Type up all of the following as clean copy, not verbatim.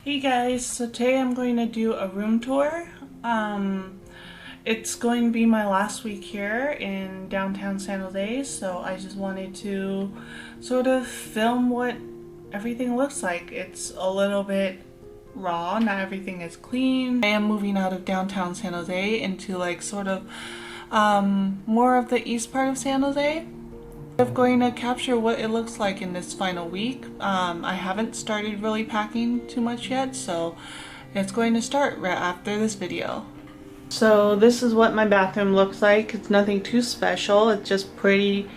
Hey guys, so today I'm going to do a room tour. It's going to be my last week here in downtown San Jose, so I just wanted to sort of film what everything looks like. It's a little bit raw, not everything is clean. I am moving out of downtown San Jose into like sort of more of the east part of San Jose. I'm going to capture what it looks like in this final week. I haven't started really packing too much yet, so it's going to start right after this video. So this is what my bathroom looks like. It's nothing too special, it's just pretty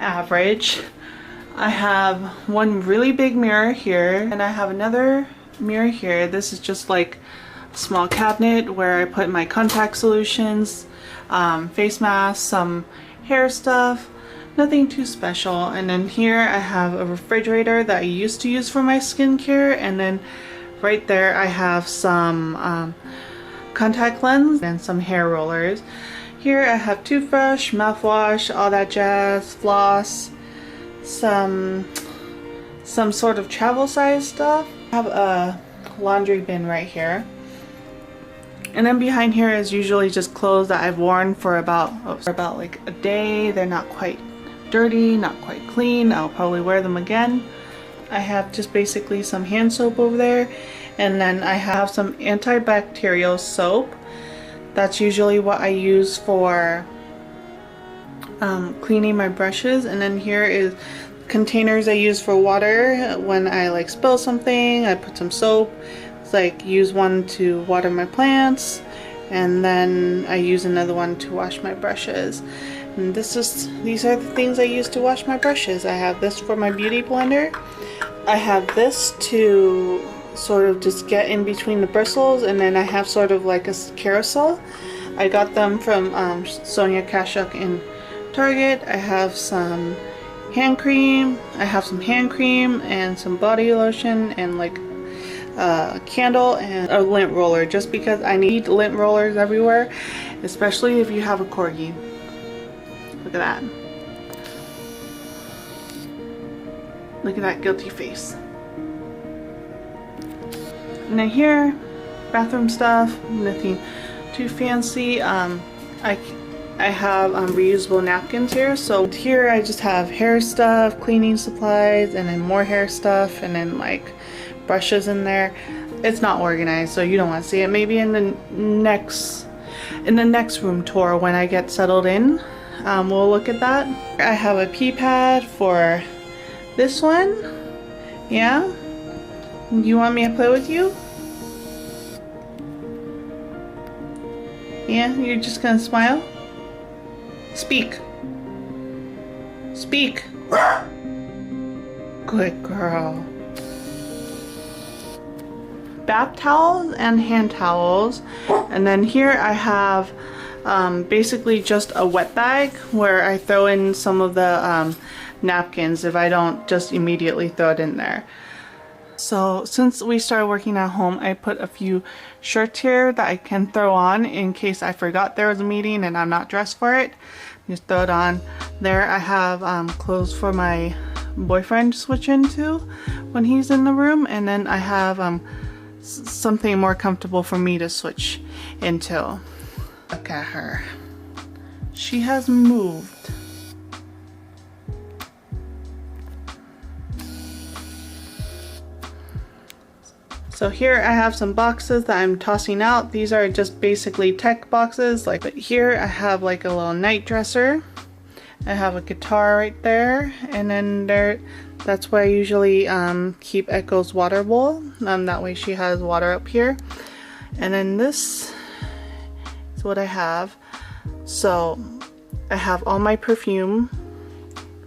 average. I have one really big mirror here, and I have another mirror here. This is just like a small cabinet where I put my contact solutions, face masks, some hair stuff. Nothing too special. And then here I have a refrigerator that I used to use for my skincare, and then right there I have some contact lens and some hair rollers. Here I have toothbrush, mouthwash, all that jazz, floss, some sort of travel size stuff. I have a laundry bin right here. And then behind here is usually just clothes that I've worn for about like a day. They're not quite dirty, not quite clean. I'll probably wear them again. I have just basically some hand soap over there, and then I have some antibacterial soap. That's usually what I use for cleaning my brushes. And then here is containers I use for water. When I like spill something, I put some soap. It's like use one to water my plants, and then I use another one to wash my brushes. And these are the things I use to wash my brushes. I have this for my beauty blender. I have this to sort of just get in between the bristles, and then I have sort of like a carousel. I got them from Sonia Kashuk in Target. I have some hand cream. I have some hand cream and some body lotion and like a candle and a lint roller, just because I need lint rollers everywhere, especially if you have a corgi. Look at that. Look at that guilty face. And then here, bathroom stuff, nothing too fancy. I have reusable napkins here. So here I just have hair stuff, cleaning supplies, and then more hair stuff, and then like brushes in there. It's not organized, so you don't want to see it. Maybe in the next room tour when I get settled in. We'll look at that. I have a pee pad for this one. Yeah? You want me to play with you? Yeah? You're just gonna smile? Speak. Speak. Good girl. Bath towels and hand towels. And then here I have basically just a wet bag where I throw in some of the napkins if I don't just immediately throw it in there. So since we started working at home, I put a few shirts here that I can throw on in case I forgot there was a meeting and I'm not dressed for it. Just throw it on. There I have clothes for my boyfriend to switch into when he's in the room, and then I have something more comfortable for me to switch into. Look at her. She has moved. So here I have some boxes that I'm tossing out. These are just basically tech boxes. But here I have like a little night dresser. I have a guitar right there, and then that's where I usually keep Echo's water bowl. That way she has water up here. And then this is what I have. So I have all my perfume.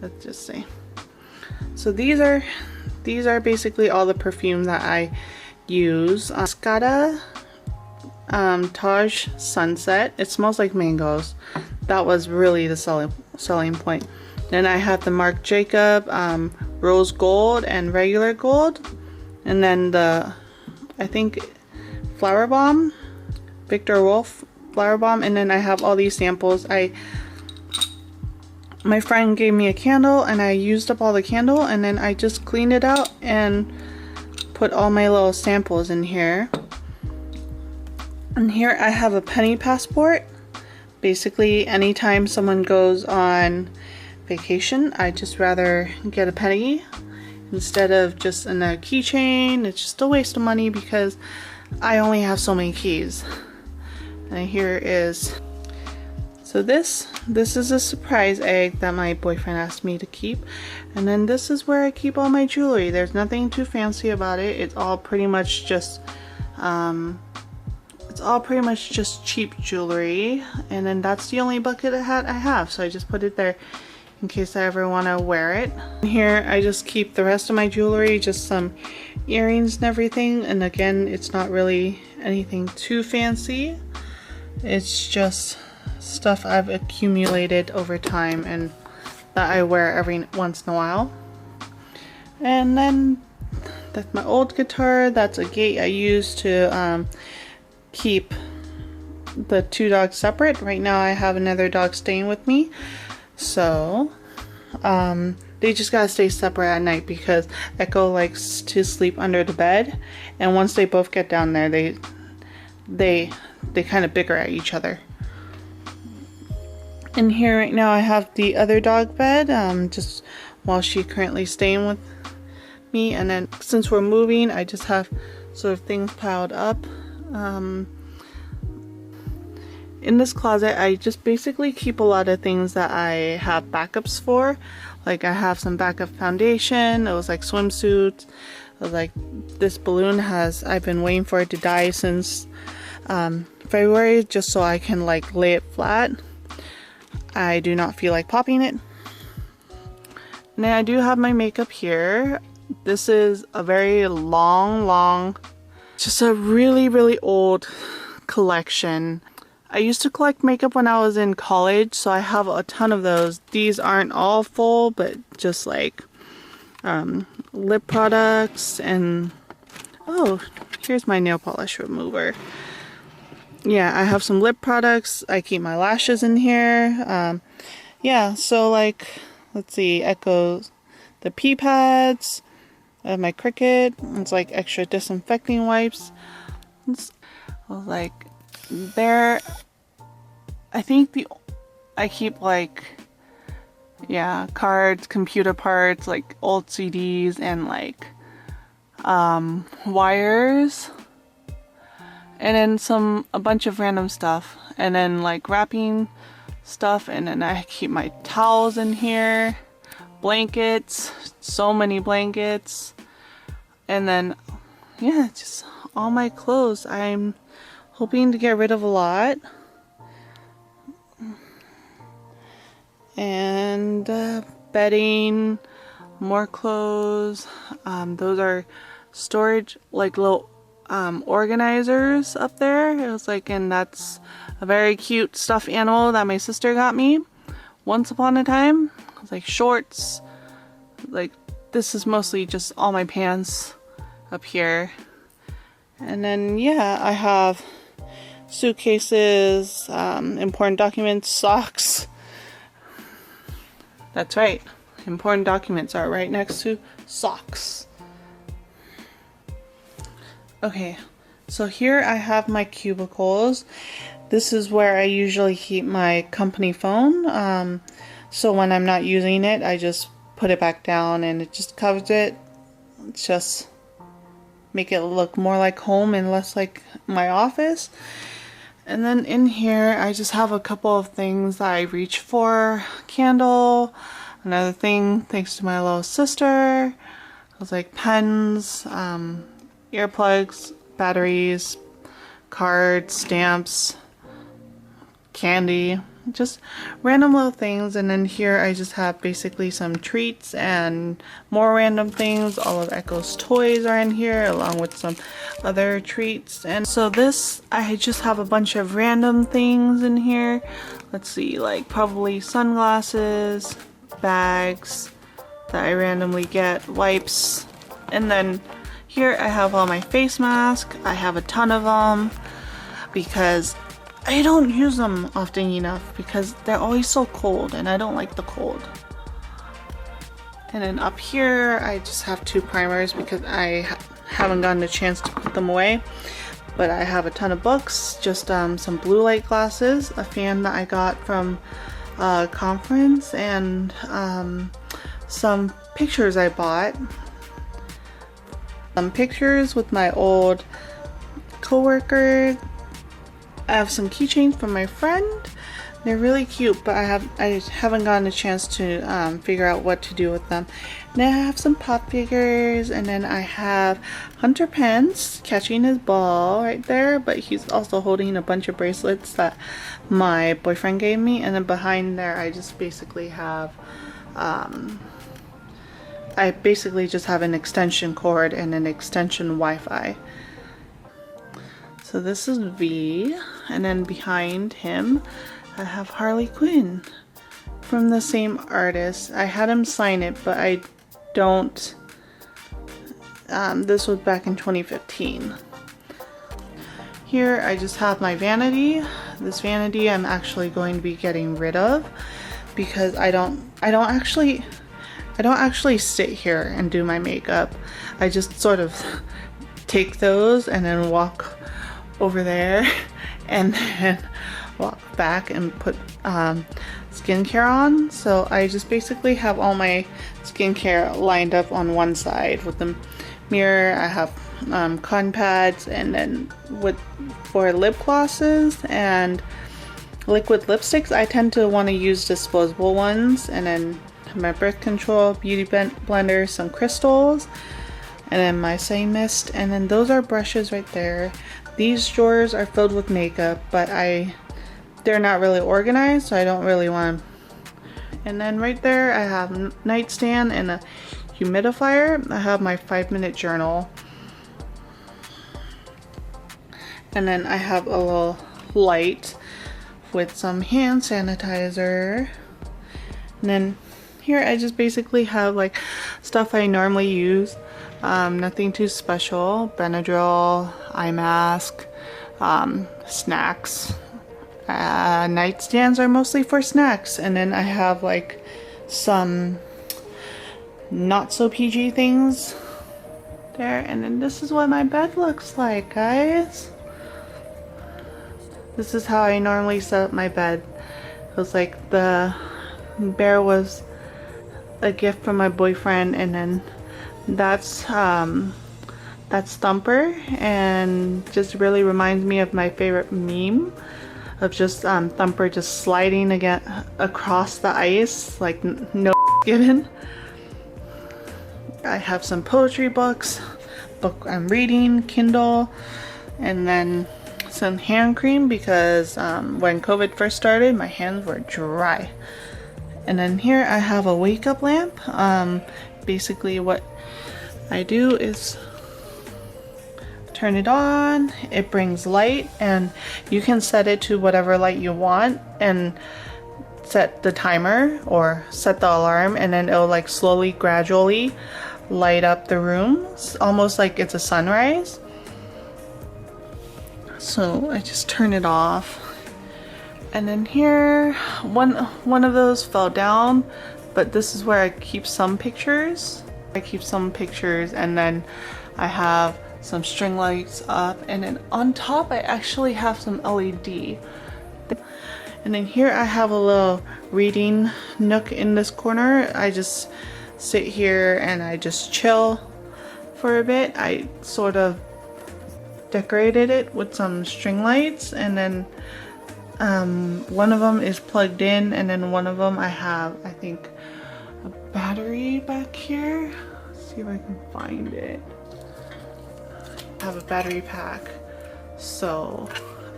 Let's just see. So these are basically all the perfume that I use. Scada Taj Sunset. It smells like mangoes. That was really the selling point. Then I have the Marc Jacob Rose Gold and regular gold, and then the I think Flower Bomb, Victor Wolf Flower Bomb. And then I have all these samples. My friend gave me a candle and I used up all the candle, and then I just cleaned it out and put put all my little samples in here. And here I have a penny passport. Basically, anytime someone goes on vacation, I just rather get a penny instead of just in a keychain. It's just a waste of money because I only have so many keys. And here is, so this is a surprise egg that my boyfriend asked me to keep. And then this is where I keep all my jewelry. There's nothing too fancy about it. It's all pretty much just cheap jewelry. And then that's the only bucket I have, so I just put it there in case I ever want to wear it. Here I just keep the rest of my jewelry, just some earrings and everything. And again, it's not really anything too fancy. It's just stuff I've accumulated over time and that I wear every once in a while. And then that's my old guitar. That's a gate I use to keep the two dogs separate. Right now I have another dog staying with me, so they just gotta stay separate at night because Echo likes to sleep under the bed, and once they both get down there, they kind of bicker at each other. And here right now I have the other dog bed, just while she's currently staying with me. And then since we're moving, I just have sort of things piled up. In this closet, I just basically keep a lot of things that I have backups for. Like I have some backup foundation. It was like swimsuits. It was like this balloon I've been waiting for it to die since February, just so I can like lay it flat. I do not feel like popping it. And then I do have my makeup here. This is a very long, just a really old collection. I used to collect makeup when I was in college, so I have a ton of those. These aren't all full, but just like lip products and, oh, here's my nail polish remover. Yeah, I have some lip products. I keep my lashes in here. Yeah, so like, let's see, Echo's, the pee pads, my Cricut. It's like extra disinfecting wipes. Like there, I think I keep like, yeah, cards, computer parts, like old CDs and like wires, and then a bunch of random stuff, and then like wrapping stuff, and then I keep my towels in here, blankets, so many blankets, and then yeah, just all my clothes. I'm hoping to get rid of a lot. And bedding, more clothes. Those are storage, like little organizers up there. It was like, and that's a very cute stuffed animal that my sister got me once upon a time. It's like shorts. Like this is mostly just all my pants up here. And then yeah, I have suitcases, important documents, socks. That's right, important documents are right next to socks. Okay, so here I have my cubicles. This is where I usually keep my company phone. So when I'm not using it, I just put it back down and it just covers it. It's just make it look more like home and less like my office. And then in here, I just have a couple of things that I reach for. Candle, another thing thanks to my little sister. It was like pens, earplugs, batteries, cards, stamps, candy, just random little things. And then here I just have basically some treats and more random things. All of Echo's toys are in here along with some other treats. And so this, I just have a bunch of random things in here. Let's see, like probably sunglasses, bags that I randomly get, wipes. And then here I have all my face masks. I have a ton of them because I don't use them often enough because they're always so cold and I don't like the cold. And then up here I just have two primers because I haven't gotten a chance to put them away. But I have a ton of books, just some blue light glasses, a fan that I got from a conference, and some pictures I bought. Some pictures with my old coworker. I have some keychains from my friend. They're really cute, but I haven't gotten a chance to figure out what to do with them. And then I have some pop figures, and then I have Hunter Pence catching his ball right there, but he's also holding a bunch of bracelets that my boyfriend gave me. And then behind there I just basically have just have an extension cord and an extension Wi-Fi. So this is V, and then behind him I have Harley Quinn from the same artist. I had him sign it, but I don't. This was back in 2015. Here I just have my vanity. This vanity I'm actually going to be getting rid of because I don't actually sit here and do my makeup. I just sort of take those and then walk over there and then walk back and put skincare on. So I just basically have all my skincare lined up on one side with the mirror. I have cotton pads, and then for lip glosses and liquid lipsticks I tend to want to use disposable ones, and then my birth control, beauty blender, some crystals, and then my setting mist, and then those are brushes right there. These drawers are filled with makeup, but they're not really organized, so I don't really want to. And then right there I have nightstand and a humidifier. I have my 5-minute journal, and then I have a little light with some hand sanitizer. And then here I just basically have like stuff I normally use, nothing too special. Benadryl, eye mask, snacks. Nightstands are mostly for snacks, and then I have like some not so PG things there. And then this is what my bed looks like, guys. This is how I normally set up my bed. It was like the bear was a gift from my boyfriend, and then that's Thumper, and just really reminds me of my favorite meme of just Thumper just sliding again across the ice like no given. I have some poetry books, book I'm reading, Kindle, and then some hand cream because when COVID first started my hands were dry. And then here I have a wake up lamp. Basically what I do is turn it on, it brings light, and you can set it to whatever light you want and set the timer or set the alarm, and then it'll like slowly, gradually light up the room, almost like it's a sunrise. So I just turn it off. And then here, one of those fell down, but this is where I keep some pictures. And then I have some string lights up, and then on top I actually have some LED. And then here I have a little reading nook in this corner. I just sit here and I just chill for a bit. I sort of decorated it with some string lights, and then one of them is plugged in, and then one of them I have, I think, a battery back here. Let's see if I can find it. I have a battery pack, so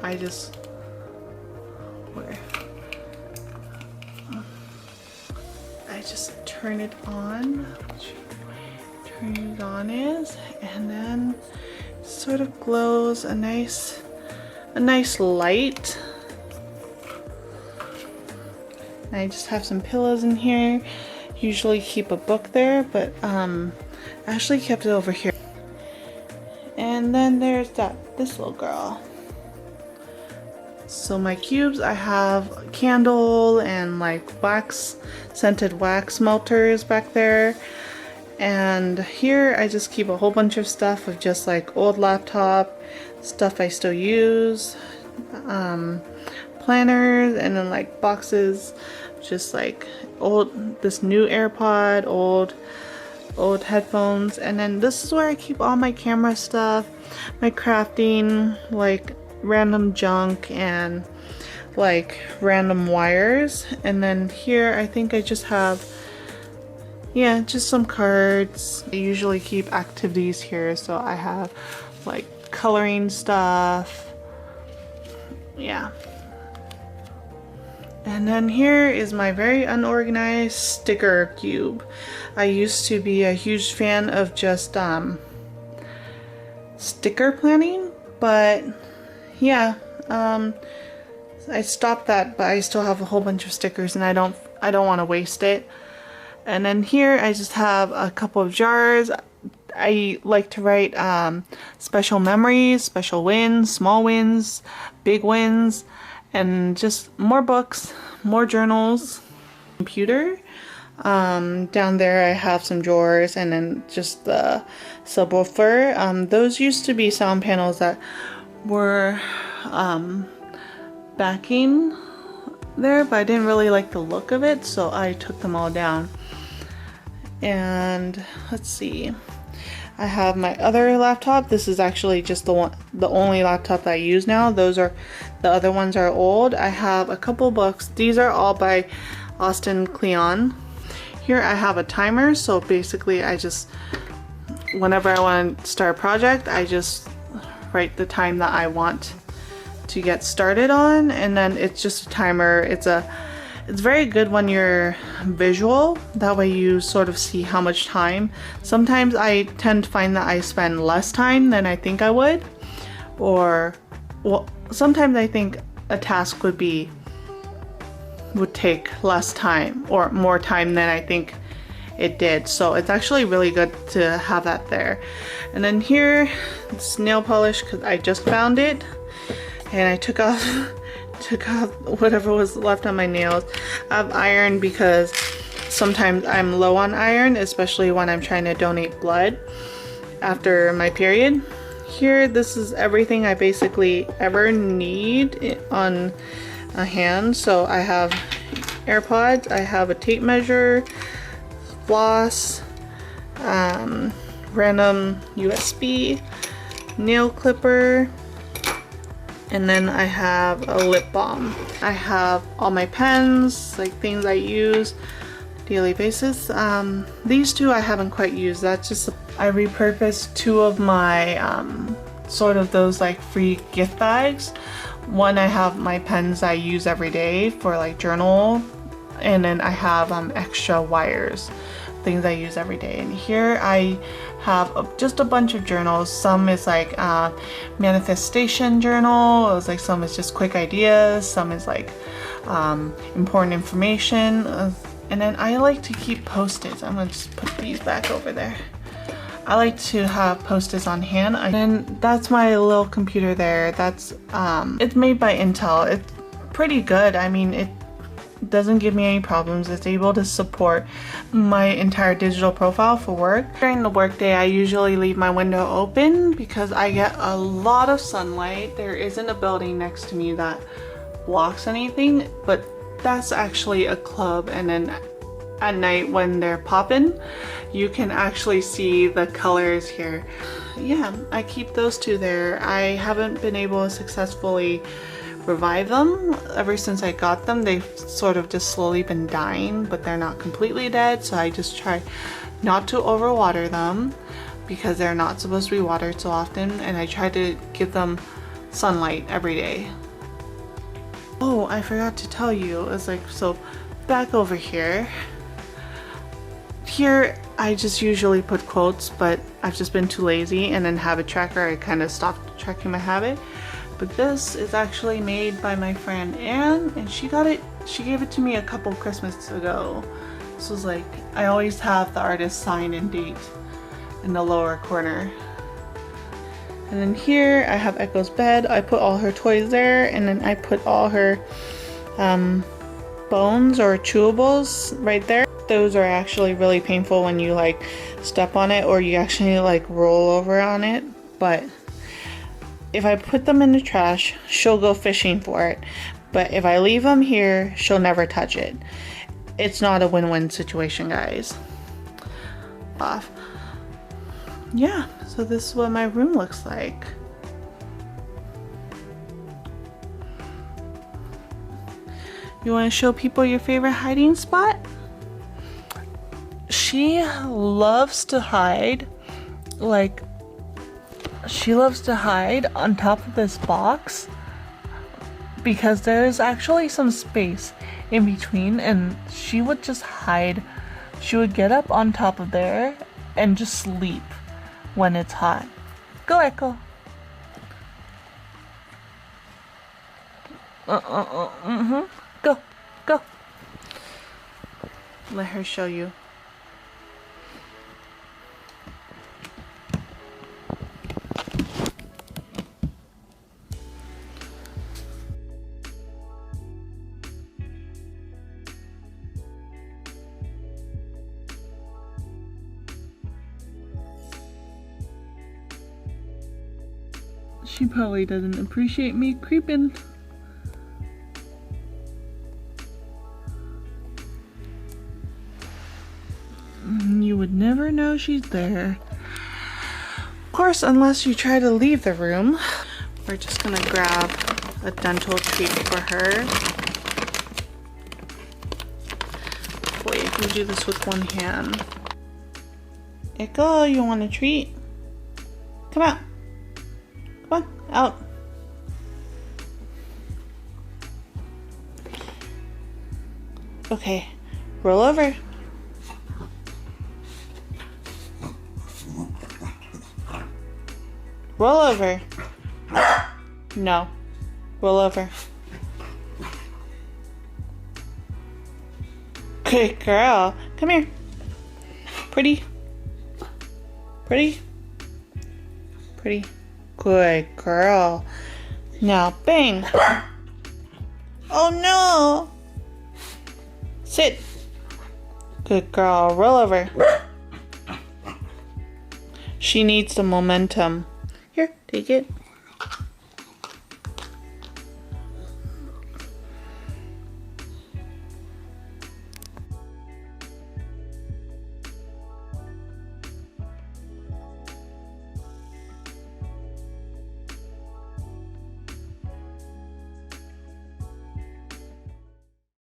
I just turn it on. Turn it on and then it sort of glows a nice light. I just have some pillows in here. Usually keep a book there, but I actually kept it over here. And then there's this little girl. So my cubes, I have candle and like scented wax melters back there. And here I just keep a whole bunch of stuff of just like old laptop, stuff I still use, planners, and then like boxes, just like this new AirPod, old headphones. And then this is where I keep all my camera stuff, my crafting, like random junk and like random wires. And then here I think I just have, yeah, just some cards. I usually keep activities here, so I have like coloring stuff, yeah. And then here is my very unorganized sticker cube. I used to be a huge fan of just sticker planning, but yeah, I stopped that, but I still have a whole bunch of stickers and I don't want to waste it. And then here I just have a couple of jars. I like to write special memories, special wins, small wins, big wins, and just more books, more journals. Computer. Down there I have some drawers and then just the subwoofer. Those used to be sound panels that were backing there, but I didn't really like the look of it, so I took them all down. And let's see, I have my other laptop. This is actually just the only laptop that I use now. The other ones are old. I have a couple books. These are all by Austin Kleon. Here I have a timer, so basically I just, whenever I want to start a project, I just write the time that I want to get started on, and then it's just a timer. It's very good when you're visual, that way you sort of see how much time. Sometimes I tend to find that I spend less time than I think I would, or well, sometimes I think a task would take less time or more time than I think it did. So it's actually really good to have that there. And then here, this nail polish, because I just found it and I took off whatever was left on my nails. I have iron because sometimes I'm low on iron, especially when I'm trying to donate blood after my period. Here, this is everything I basically ever need on a hand. So I have AirPods, I have a tape measure, floss, random USB, nail clipper, and then I have a lip balm. I have all my pens, like things I use daily basis. These two I haven't quite used. That's just, I repurposed two of my sort of those like free gift bags. One, I have my pens I use every day for like journal, and then I have extra wires, things I use every day. And here I have just a bunch of journals. Some is like manifestation journal. It was like, some is just quick ideas. Some is like important information. And then I like to keep Post-its. I'm gonna just put these back over there. I like to have Post-its on hand. And that's my little computer there. That's it's made by Intel. It's pretty good. I mean, it doesn't give me any problems. It's able to support my entire digital profile for work. During the workday, I usually leave my window open because I get a lot of sunlight. There isn't a building next to me that blocks anything, but that's actually a club, and then at night when they're popping, you can actually see the colors here. Yeah, I keep those two there. I haven't been able to successfully revive them ever since I got them. They've sort of just slowly been dying, but they're not completely dead, so I just try not to overwater them because they're not supposed to be watered so often, and I try to give them sunlight every day. Oh, I forgot to tell you, it's like, so back over here I just usually put quotes, but I've just been too lazy, and then habit tracker, I kind of stopped tracking my habit. But this is actually made by my friend Anne, and she gave it to me a couple Christmases ago. This was like, I always have the artist sign and date in the lower corner. And then here I have Echo's bed. I put all her toys there, and then I put all her bones or chewables right there. those are actually really painful when you like step on it or you actually like roll over on it. But if I put them in the trash, she'll go fishing for it. But if I leave them here, she'll never touch it. It's not a win-win situation, guys. Off. Yeah, so this is what my room looks like. You want to show people your favorite hiding spot? She loves to hide, like, she loves to hide on top of this box because there's actually some space in between, and she would just hide. She would get up on top of there and just sleep when it's hot. Go, Echo. Go, go. Let her show you. She probably doesn't appreciate me creeping. You would never know she's there. Of course, unless you try to leave the room. We're just gonna grab a dental treat for her. Boy, you can do this with one hand. Echo, you want a treat? Come out. Come on, out. Okay, roll over. Roll over. No. Roll over. Good girl. Come here. Pretty. Pretty. Pretty. Good girl. Now bang. Oh no. Sit. Good girl. Roll over. She needs the momentum. Here, take it.